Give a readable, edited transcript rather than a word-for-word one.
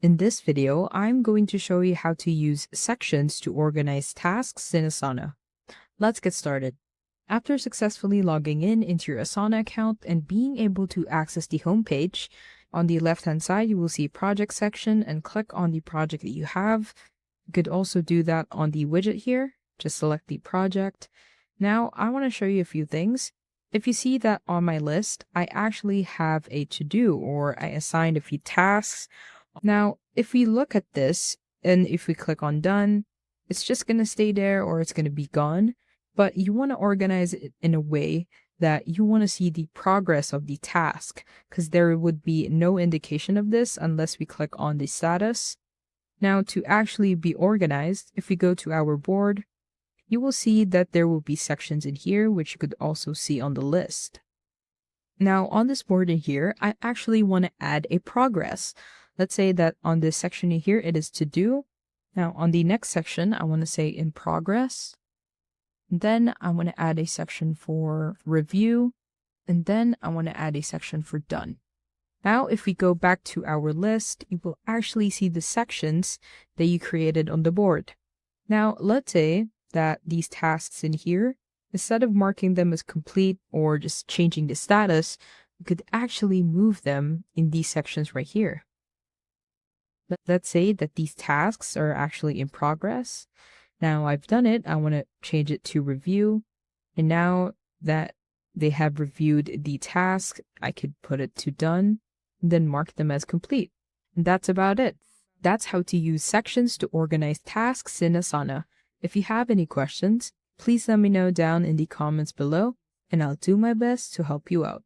In this video, I'm going to show you how to use sections to organize tasks in Asana. Let's get started. After successfully logging in into your Asana account and being able to access the homepage, on the left-hand side, you will see project section and click on the project that you have. You could also do that on the widget here. Just select the project. Now, I want to show you a few things. If you see that on my list, I actually have a to-do, or I assigned a few tasks. Now, if we look at this and if we click on done, it's just going to stay there or it's going to be gone. But you want to organize it in a way that you want to see the progress of the task, because there would be no indication of this unless we click on the status. Now, to actually be organized, if we go to our board, you will see that there will be sections in here, which you could also see on the list. Now, on this board in here, I actually want to add a progress. Let's say that on this section in here, it is to do. Now, on the next section, I want to say in progress. Then I want to add a section for review. And then I want to add a section for done. Now, if we go back to our list, you will actually see the sections that you created on the board. Now, let's say that these tasks in here, instead of marking them as complete or just changing the status, we could actually move them in these sections right here. Let's say that these tasks are actually in progress. Now I've done it, I want to change it to review. And now that they have reviewed the task, I could put it to done, and then mark them as complete. And that's about it. That's how to use sections to organize tasks in Asana. If you have any questions, please let me know down in the comments below, and I'll do my best to help you out.